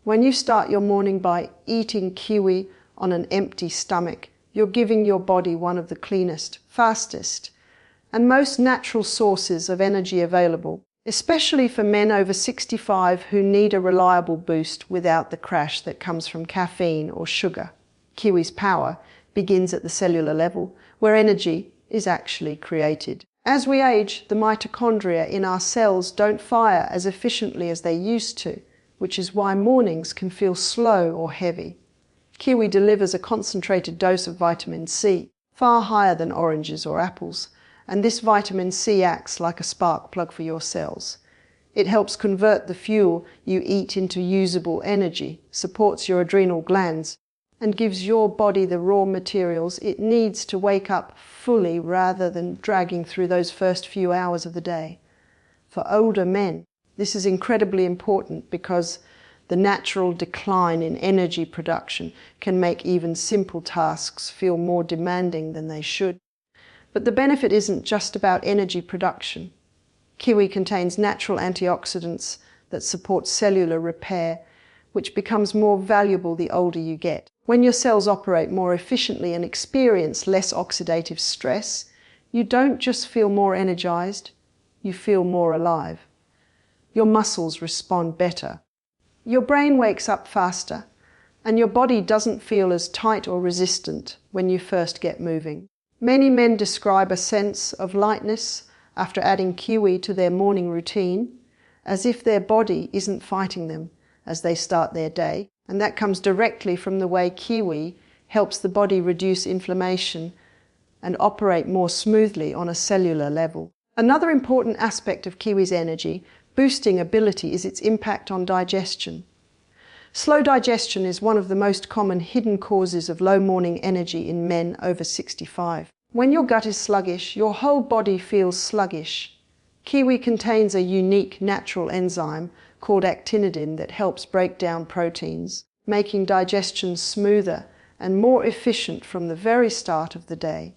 When you start your morning by eating kiwi on an empty stomach, you're giving your body one of the cleanest, fastest, and most natural sources of energy available, especially for men over 65 who need a reliable boost without the crash that comes from caffeine or sugar. Kiwi's power begins at the cellular level, where energy is actually created. As we age, the mitochondria in our cells don't fire as efficiently as they used to, which is why mornings can feel slow or heavy. Kiwi delivers a concentrated dose of vitamin C, far higher than oranges or apples, and this vitamin C acts like a spark plug for your cells. It helps convert the fuel you eat into usable energy, supports your adrenal glands, and gives your body the raw materials it needs to wake up fully rather than dragging through those first few hours of the day. For older men, this is incredibly important because the natural decline in energy production can make even simple tasks feel more demanding than they should. But the benefit isn't just about energy production. Kiwi contains natural antioxidants that support cellular repair, which becomes more valuable the older you get. When your cells operate more efficiently and experience less oxidative stress, you don't just feel more energized, you feel more alive. Your muscles respond better. Your brain wakes up faster, and your body doesn't feel as tight or resistant when you first get moving. Many men describe a sense of lightness after adding kiwi to their morning routine, as if their body isn't fighting them as they start their day, and that comes directly from the way kiwi helps the body reduce inflammation and operate more smoothly on a cellular level. Another important aspect of kiwi's energy boosting ability is its impact on digestion. Slow digestion is one of the most common hidden causes of low morning energy in men over 65. When your gut is sluggish, your whole body feels sluggish. Kiwi contains a unique natural enzyme called actinidin that helps break down proteins, making digestion smoother and more efficient from the very start of the day.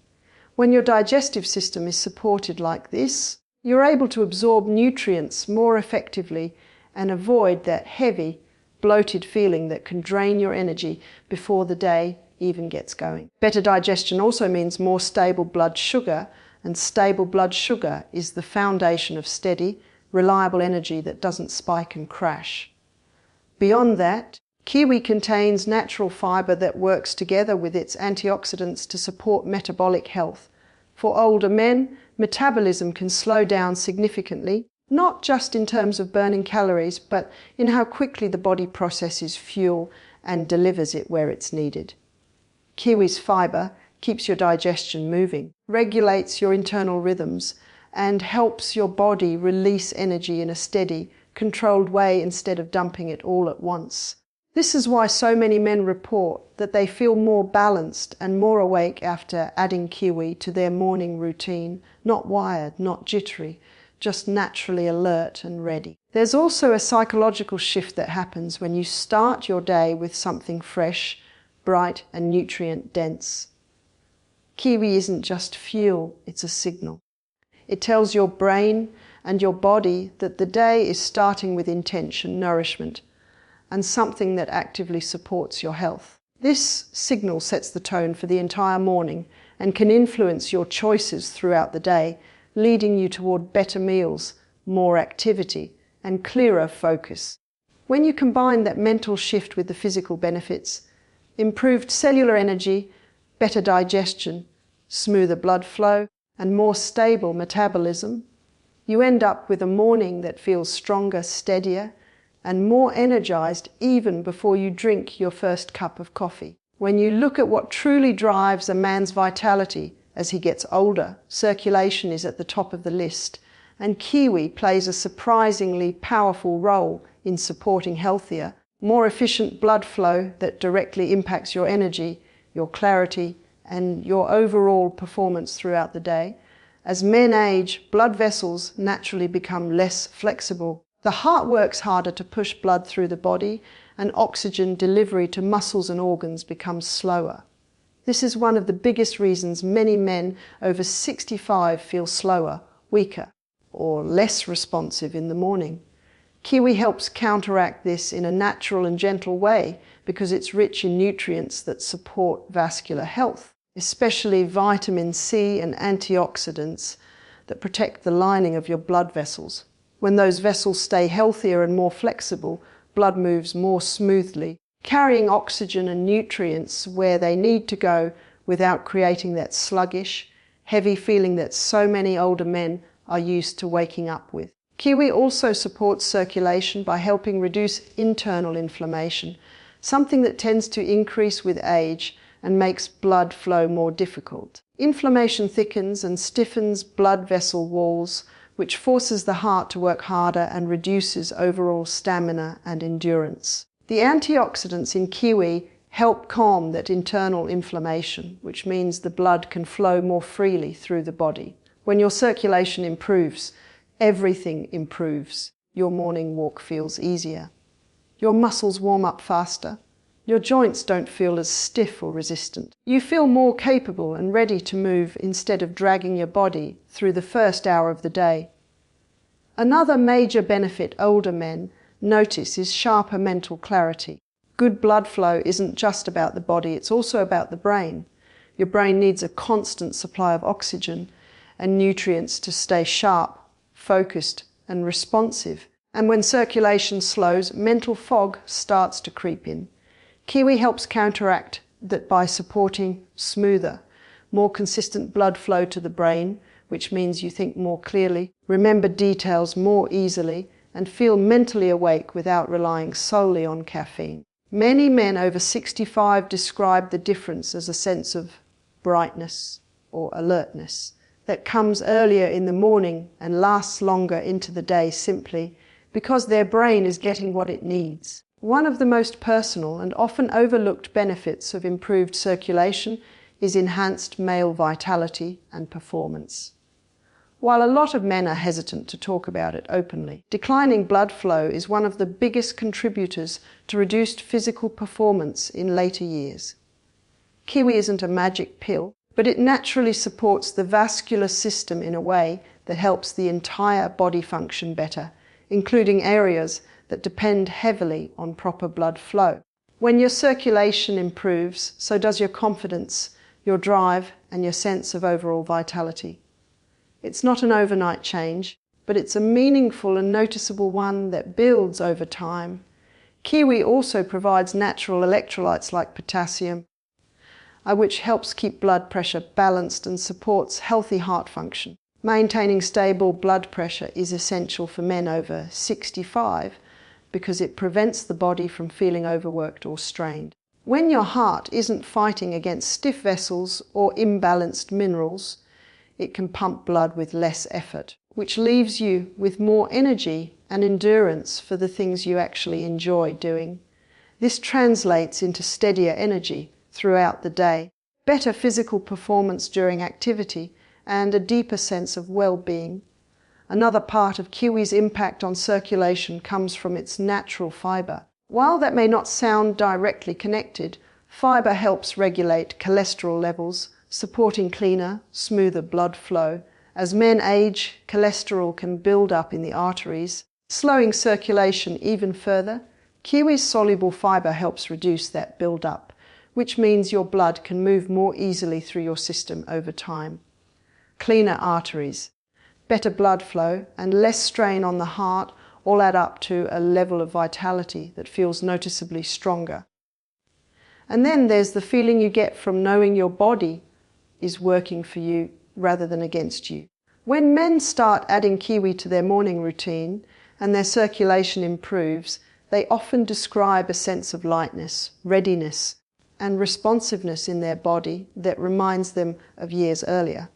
When your digestive system is supported like this, you're able to absorb nutrients more effectively and avoid that heavy, bloated feeling that can drain your energy before the day even gets going. Better digestion also means more stable blood sugar, and stable blood sugar is the foundation of steady, reliable energy that doesn't spike and crash. Beyond that, kiwi contains natural fiber that works together with its antioxidants to support metabolic health. For older men, metabolism can slow down significantly, not just in terms of burning calories, but in how quickly the body processes fuel and delivers it where it's needed. Kiwi's fiber keeps your digestion moving, regulates your internal rhythms, and helps your body release energy in a steady, controlled way instead of dumping it all at once. This is why so many men report that they feel more balanced and more awake after adding kiwi to their morning routine, not wired, not jittery, just naturally alert and ready. There's also a psychological shift that happens when you start your day with something fresh, bright and nutrient-dense. Kiwi isn't just fuel, it's a signal. It tells your brain and your body that the day is starting with intention, nourishment, and something that actively supports your health. This signal sets the tone for the entire morning and can influence your choices throughout the day, leading you toward better meals, more activity, and clearer focus. When you combine that mental shift with the physical benefits, improved cellular energy, better digestion, smoother blood flow, and more stable metabolism, you end up with a morning that feels stronger, steadier, and more energized even before you drink your first cup of coffee. When you look at what truly drives a man's vitality as he gets older, circulation is at the top of the list, and kiwi plays a surprisingly powerful role in supporting healthier, more efficient blood flow that directly impacts your energy, your clarity, and your overall performance throughout the day. As men age, blood vessels naturally become less flexible. The heart works harder to push blood through the body, and oxygen delivery to muscles and organs becomes slower. This is one of the biggest reasons many men over 65 feel slower, weaker, or less responsive in the morning. Kiwi helps counteract this in a natural and gentle way because it's rich in nutrients that support vascular health, especially vitamin C and antioxidants that protect the lining of your blood vessels. When those vessels stay healthier and more flexible, blood moves more smoothly, carrying oxygen and nutrients where they need to go without creating that sluggish, heavy feeling that so many older men are used to waking up with. Kiwi also supports circulation by helping reduce internal inflammation, something that tends to increase with age and makes blood flow more difficult. Inflammation thickens and stiffens blood vessel walls, which forces the heart to work harder and reduces overall stamina and endurance. The antioxidants in kiwi help calm that internal inflammation, which means the blood can flow more freely through the body. When your circulation improves, everything improves. Your morning walk feels easier. Your muscles warm up faster. Your joints don't feel as stiff or resistant. You feel more capable and ready to move instead of dragging your body through the first hour of the day. Another major benefit older men notice is sharper mental clarity. Good blood flow isn't just about the body, it's also about the brain. Your brain needs a constant supply of oxygen and nutrients to stay sharp, focused, and responsive. And when circulation slows, mental fog starts to creep in. Kiwi helps counteract that by supporting smoother, more consistent blood flow to the brain, which means you think more clearly, remember details more easily, and feel mentally awake without relying solely on caffeine. Many men over 65 describe the difference as a sense of brightness or alertness that comes earlier in the morning and lasts longer into the day simply because their brain is getting what it needs. One of the most personal and often overlooked benefits of improved circulation is enhanced male vitality and performance. While a lot of men are hesitant to talk about it openly, declining blood flow is one of the biggest contributors to reduced physical performance in later years. Kiwi isn't a magic pill, but it naturally supports the vascular system in a way that helps the entire body function better, including areas that depend heavily on proper blood flow. When your circulation improves, so does your confidence, your drive, and your sense of overall vitality. It's not an overnight change, but it's a meaningful and noticeable one that builds over time. Kiwi also provides natural electrolytes like potassium, which helps keep blood pressure balanced and supports healthy heart function. Maintaining stable blood pressure is essential for men over 65 because it prevents the body from feeling overworked or strained. When your heart isn't fighting against stiff vessels or imbalanced minerals, it can pump blood with less effort, which leaves you with more energy and endurance for the things you actually enjoy doing. This translates into steadier energy throughout the day, better physical performance during activity, and a deeper sense of well-being. Another part of kiwi's impact on circulation comes from its natural fibre. While that may not sound directly connected, fibre helps regulate cholesterol levels, supporting cleaner, smoother blood flow. As men age, cholesterol can build up in the arteries, slowing circulation even further. Kiwi's soluble fibre helps reduce that build-up, which means your blood can move more easily through your system over time. Cleaner arteries, better blood flow, and less strain on the heart all add up to a level of vitality that feels noticeably stronger. And then there's the feeling you get from knowing your body is working for you rather than against you. When men start adding kiwi to their morning routine and their circulation improves, they often describe a sense of lightness, readiness, and responsiveness in their body that reminds them of years earlier.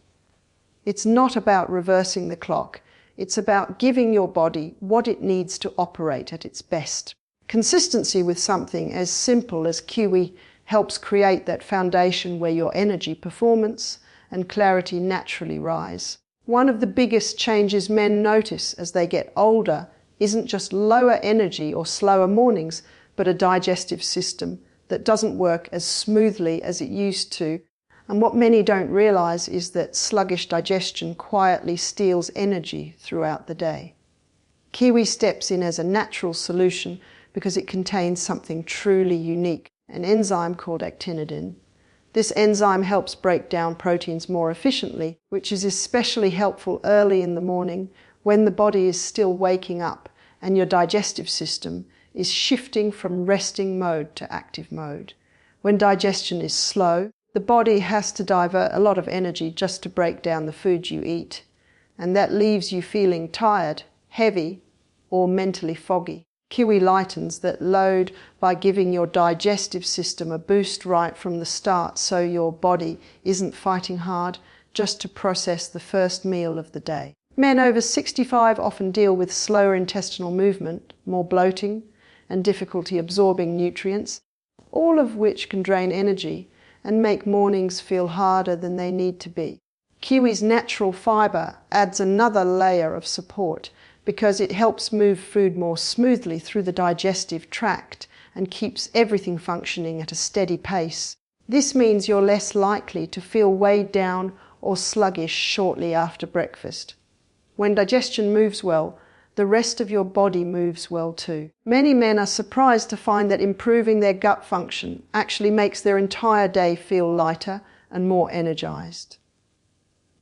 It's not about reversing the clock. It's about giving your body what it needs to operate at its best. Consistency with something as simple as kiwi helps create that foundation where your energy, performance, and clarity naturally rise. One of the biggest changes men notice as they get older isn't just lower energy or slower mornings, but a digestive system that doesn't work as smoothly as it used to. And what many don't realize is that sluggish digestion quietly steals energy throughout the day. Kiwi steps in as a natural solution because it contains something truly unique, an enzyme called actinidin. This enzyme helps break down proteins more efficiently, which is especially helpful early in the morning when the body is still waking up and your digestive system is shifting from resting mode to active mode. When digestion is slow, the body has to divert a lot of energy just to break down the food you eat, and that leaves you feeling tired, heavy, or mentally foggy. Kiwi lightens that load by giving your digestive system a boost right from the start, so your body isn't fighting hard just to process the first meal of the day. Men over 65 often deal with slower intestinal movement, more bloating, and difficulty absorbing nutrients, all of which can drain energy and make mornings feel harder than they need to be. Kiwi's natural fibre adds another layer of support because it helps move food more smoothly through the digestive tract and keeps everything functioning at a steady pace. This means you're less likely to feel weighed down or sluggish shortly after breakfast. When digestion moves well, the rest of your body moves well too. Many men are surprised to find that improving their gut function actually makes their entire day feel lighter and more energized.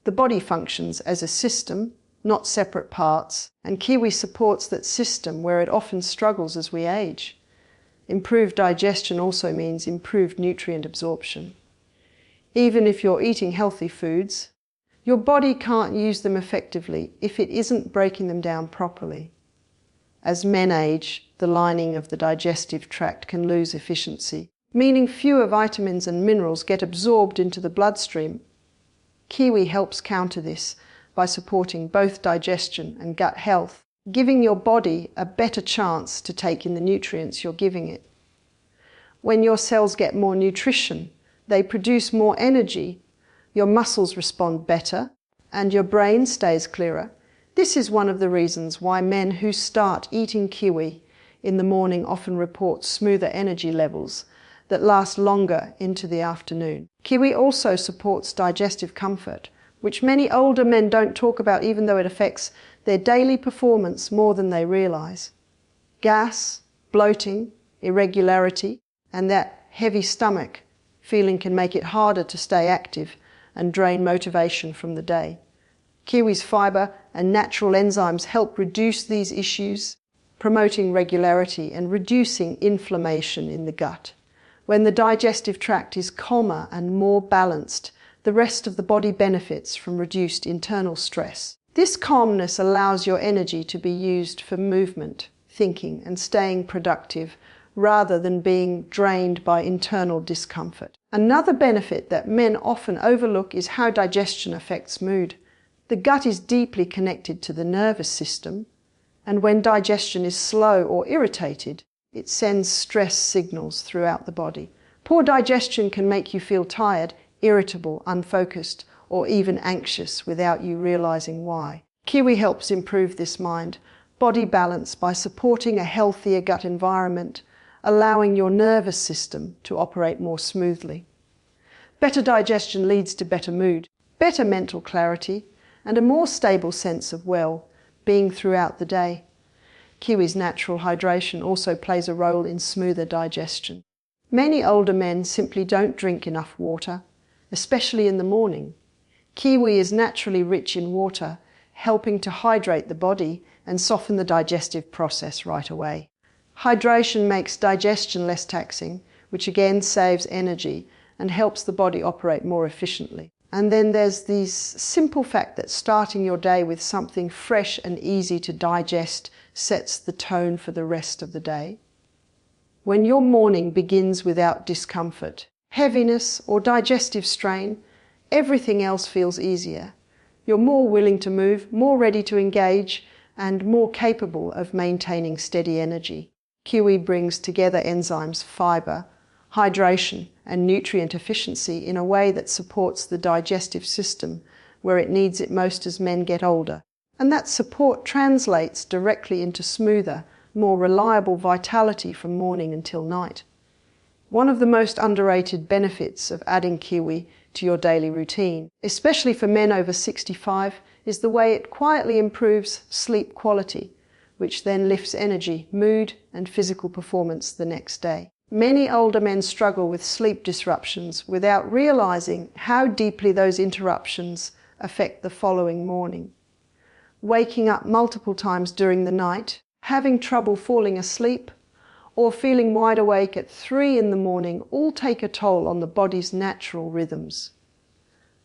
The body functions as a system, not separate parts, and Kiwi supports that system where it often struggles as we age. Improved digestion also means improved nutrient absorption. Even if you're eating healthy foods, your body can't use them effectively if it isn't breaking them down properly. As men age, the lining of the digestive tract can lose efficiency, meaning fewer vitamins and minerals get absorbed into the bloodstream. Kiwi helps counter this by supporting both digestion and gut health, giving your body a better chance to take in the nutrients you're giving it. When your cells get more nutrition, they produce more energy, your muscles respond better, and your brain stays clearer. This is one of the reasons why men who start eating kiwi in the morning often report smoother energy levels that last longer into the afternoon. Kiwi also supports digestive comfort, which many older men don't talk about even though it affects their daily performance more than they realize. Gas, bloating, irregularity, and that heavy stomach feeling can make it harder to stay active and drain motivation from the day. Kiwi's fibre and natural enzymes help reduce these issues, promoting regularity and reducing inflammation in the gut. When the digestive tract is calmer and more balanced, the rest of the body benefits from reduced internal stress. This calmness allows your energy to be used for movement, thinking, and staying productive, rather than being drained by internal discomfort. Another benefit that men often overlook is how digestion affects mood. The gut is deeply connected to the nervous system, and when digestion is slow or irritated, it sends stress signals throughout the body. Poor digestion can make you feel tired, irritable, unfocused, or even anxious without you realizing why. Kiwi helps improve this mind-body balance by supporting a healthier gut environment, allowing your nervous system to operate more smoothly. Better digestion leads to better mood, better mental clarity, and a more stable sense of well-being throughout the day. Kiwi's natural hydration also plays a role in smoother digestion. Many older men simply don't drink enough water, especially in the morning. Kiwi is naturally rich in water, helping to hydrate the body and soften the digestive process right away. Hydration makes digestion less taxing, which again saves energy and helps the body operate more efficiently. And then there's this simple fact that starting your day with something fresh and easy to digest sets the tone for the rest of the day. When your morning begins without discomfort, heaviness, or digestive strain, everything else feels easier. You're more willing to move, more ready to engage, and more capable of maintaining steady energy. Kiwi brings together enzymes, fibre, hydration, and nutrient efficiency in a way that supports the digestive system where it needs it most as men get older. And that support translates directly into smoother, more reliable vitality from morning until night. One of the most underrated benefits of adding kiwi to your daily routine, especially for men over 65, is the way it quietly improves sleep quality. which then lifts energy, mood, and physical performance the next day. Many older men struggle with sleep disruptions without realizing how deeply those interruptions affect the following morning. Waking up multiple times during the night, having trouble falling asleep, or feeling wide awake at 3 in the morning all take a toll on the body's natural rhythms.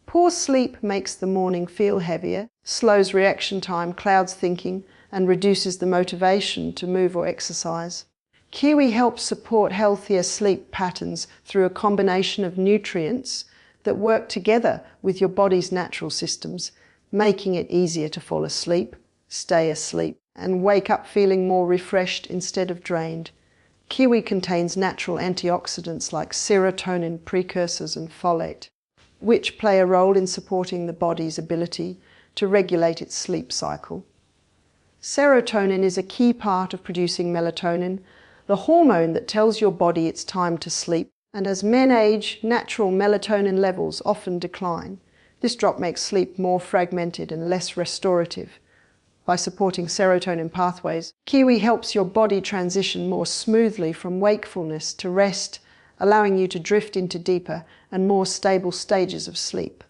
Poor sleep makes the morning feel heavier, slows reaction time, clouds thinking, and reduces the motivation to move or exercise. Kiwi helps support healthier sleep patterns through a combination of nutrients that work together with your body's natural systems, making it easier to fall asleep, stay asleep, and wake up feeling more refreshed instead of drained. Kiwi contains natural antioxidants like serotonin precursors and folate, which play a role in supporting the body's ability to regulate its sleep cycle. Serotonin is a key part of producing melatonin, the hormone that tells your body it's time to sleep, and as men age, natural melatonin levels often decline. This drop makes sleep more fragmented and less restorative. By supporting serotonin pathways, Kiwi helps your body transition more smoothly from wakefulness to rest, allowing you to drift into deeper and more stable stages of sleep.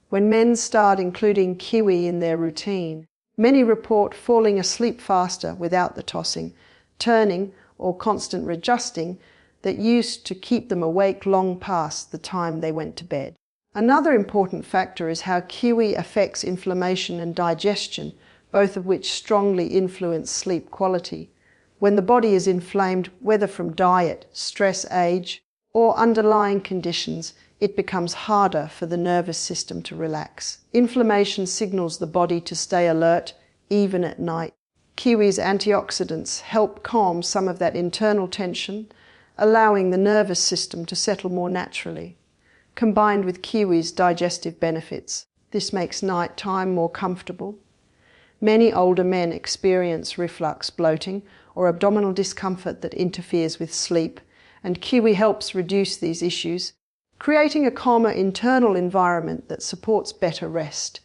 When men start including Kiwi in their routine, many report falling asleep faster without the tossing, turning, or constant readjusting that used to keep them awake long past the time they went to bed. Another important factor is how Kiwi affects inflammation and digestion, both of which strongly influence sleep quality. When the body is inflamed, whether from diet, stress, age, or underlying conditions, it becomes harder for the nervous system to relax. Inflammation signals the body to stay alert, even at night. Kiwi's antioxidants help calm some of that internal tension, allowing the nervous system to settle more naturally. Combined with Kiwi's digestive benefits, this makes night time more comfortable. Many older men experience reflux, bloating, or abdominal discomfort that interferes with sleep, and Kiwi helps reduce these issues, creating a calmer internal environment that supports better rest.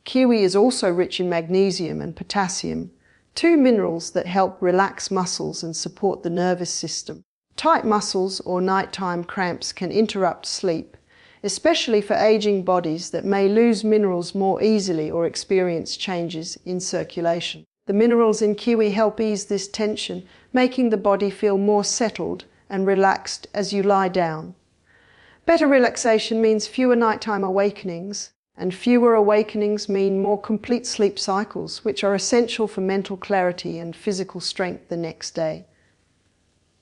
Kiwi is also rich in magnesium and potassium, two minerals that help relax muscles and support the nervous system. Tight muscles or nighttime cramps can interrupt sleep, especially for aging bodies that may lose minerals more easily or experience changes in circulation. The minerals in Kiwi help ease this tension, making the body feel more settled and relaxed as you lie down. Better relaxation means fewer nighttime awakenings, and fewer awakenings mean more complete sleep cycles, which are essential for mental clarity and physical strength the next day.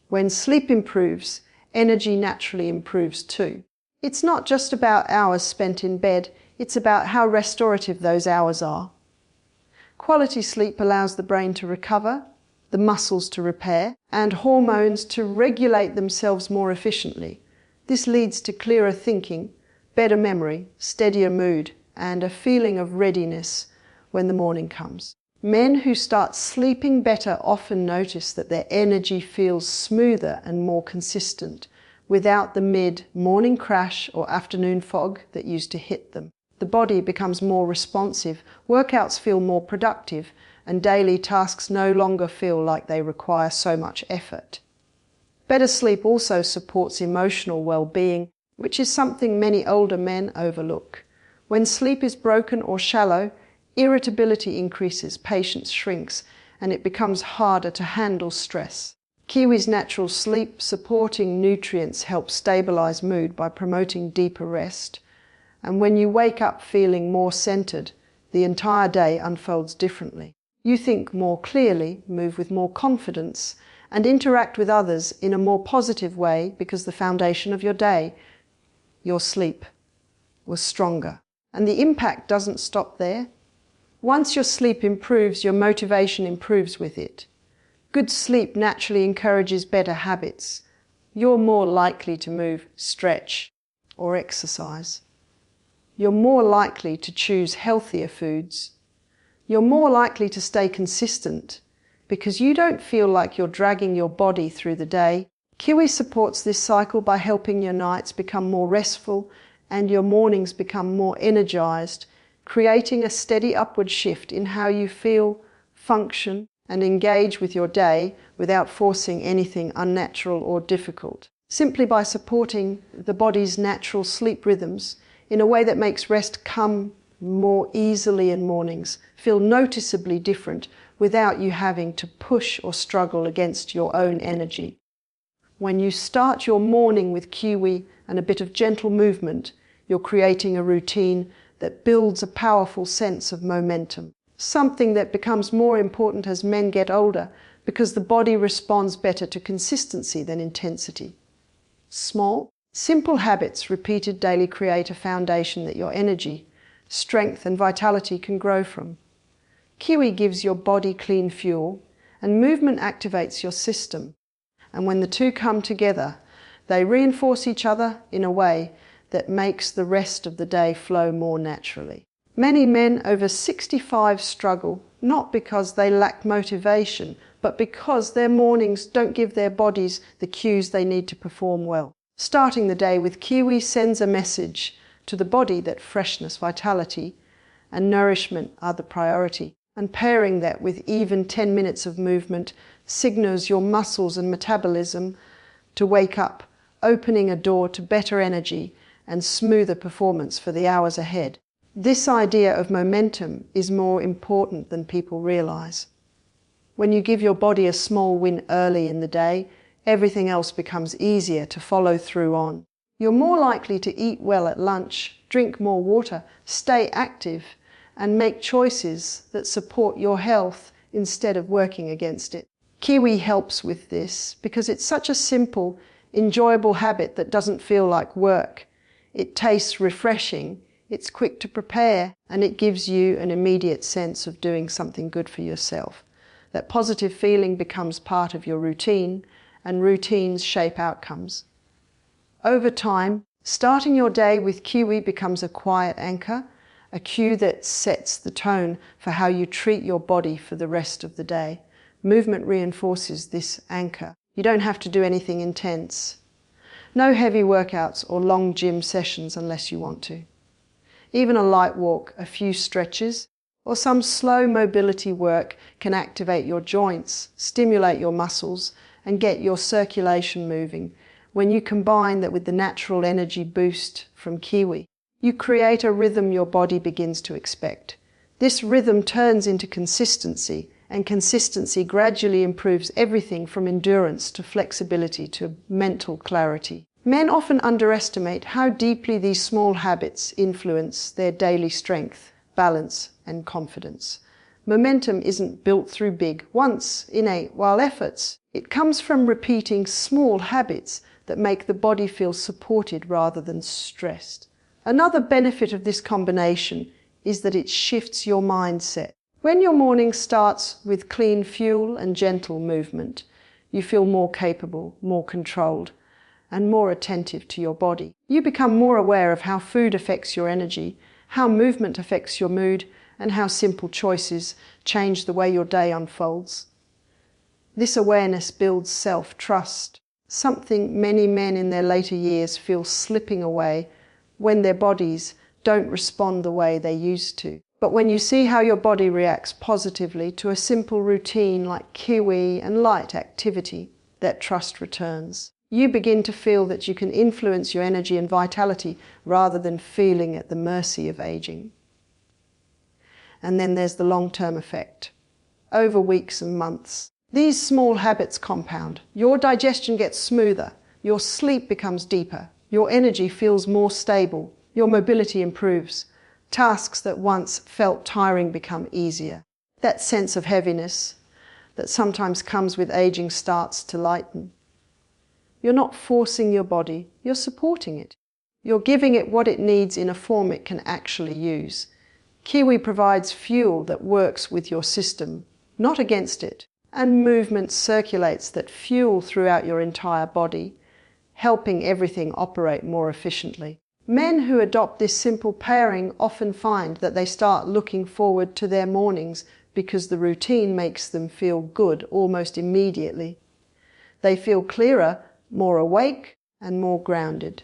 When sleep improves, energy naturally improves too. It's not just about hours spent in bed, it's about how restorative those hours are. Quality sleep allows the brain to recover, the muscles to repair, and hormones to regulate themselves more efficiently. This leads to clearer thinking, better memory, steadier mood, and a feeling of readiness when the morning comes. Men who start sleeping better often notice that their energy feels smoother and more consistent, without the mid-morning crash or afternoon fog that used to hit them. The body becomes more responsive, workouts feel more productive, and daily tasks no longer feel like they require so much effort. Better sleep also supports emotional well-being, which is something many older men overlook. When sleep is broken or shallow, irritability increases, patience shrinks, and it becomes harder to handle stress. Kiwi's natural sleep-supporting nutrients help stabilize mood by promoting deeper rest, and when you wake up feeling more centered, the entire day unfolds differently. You think more clearly, move with more confidence, and interact with others in a more positive way because the foundation of your day, your sleep, was stronger. And the impact doesn't stop there. Once your sleep improves, your motivation improves with it. Good sleep naturally encourages better habits. You're more likely to move, stretch, or exercise. You're more likely to choose healthier foods. You're more likely to stay consistent because you don't feel like you're dragging your body through the day. Kiwi supports this cycle by helping your nights become more restful and your mornings become more energized, creating a steady upward shift in how you feel, function, and engage with your day without forcing anything unnatural or difficult. Simply by supporting the body's natural sleep rhythms in a way that makes rest come more easily in mornings, feel noticeably different without you having to push or struggle against your own energy. When you start your morning with kiwi and a bit of gentle movement, you're creating a routine that builds a powerful sense of momentum, something that becomes more important as men get older because the body responds better to consistency than intensity. Small, simple habits repeated daily create a foundation that your energy, strength and vitality can grow from. Kiwi gives your body clean fuel, and movement activates your system. And when the two come together, they reinforce each other in a way that makes the rest of the day flow more naturally. Many men over 65 struggle, not because they lack motivation, but because their mornings don't give their bodies the cues they need to perform well. Starting the day with kiwi sends a message to the body that freshness, vitality, and nourishment are the priority. And pairing that with even 10 minutes of movement signals your muscles and metabolism to wake up, opening a door to better energy and smoother performance for the hours ahead. This idea of momentum is more important than people realize. When you give your body a small win early in the day, everything else becomes easier to follow through on. You're more likely to eat well at lunch, drink more water, stay active, and make choices that support your health instead of working against it. Kiwi helps with this because it's such a simple, enjoyable habit that doesn't feel like work. It tastes refreshing, it's quick to prepare, and it gives you an immediate sense of doing something good for yourself. That positive feeling becomes part of your routine, and routines shape outcomes. Over time, starting your day with kiwi becomes a quiet anchor, a cue that sets the tone for how you treat your body for the rest of the day. Movement reinforces this anchor. You don't have to do anything intense. No heavy workouts or long gym sessions unless you want to. Even a light walk, a few stretches, or some slow mobility work can activate your joints, stimulate your muscles, and get your circulation moving. When you combine that with the natural energy boost from kiwi, you create a rhythm your body begins to expect. This rhythm turns into consistency, and consistency gradually improves everything from endurance to flexibility to mental clarity. Men often underestimate how deeply these small habits influence their daily strength, balance, and confidence. Momentum isn't built through big, once innate while efforts. It comes from repeating small habits that make the body feel supported rather than stressed. Another benefit of this combination is that it shifts your mindset. When your morning starts with clean fuel and gentle movement, you feel more capable, more controlled, and more attentive to your body. You become more aware of how food affects your energy, how movement affects your mood, and how simple choices change the way your day unfolds. This awareness builds self-trust, something many men in their later years feel slipping away when their bodies don't respond the way they used to. But when you see how your body reacts positively to a simple routine like kiwi and light activity, that trust returns. You begin to feel that you can influence your energy and vitality rather than feeling at the mercy of aging. And then there's the long-term effect. Over weeks and months, these small habits compound. Your digestion gets smoother, your sleep becomes deeper, your energy feels more stable, your mobility improves. Tasks that once felt tiring become easier. That sense of heaviness that sometimes comes with aging starts to lighten. You're not forcing your body, you're supporting it. You're giving it what it needs in a form it can actually use. Kiwi provides fuel that works with your system, not against it. And movement circulates that fuel throughout your entire body, helping everything operate more efficiently. Men who adopt this simple pairing often find that they start looking forward to their mornings because the routine makes them feel good almost immediately. They feel clearer, more awake, and more grounded.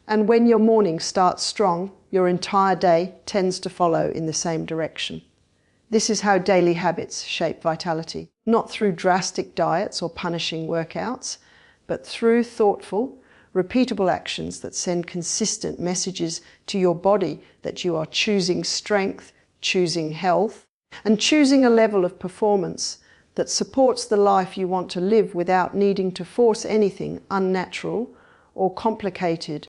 And when your morning starts strong, your entire day tends to follow in the same direction. This is how daily habits shape vitality, not through drastic diets or punishing workouts, but through thoughtful, repeatable actions that send consistent messages to your body that you are choosing strength, choosing health, and choosing a level of performance that supports the life you want to live without needing to force anything unnatural or complicated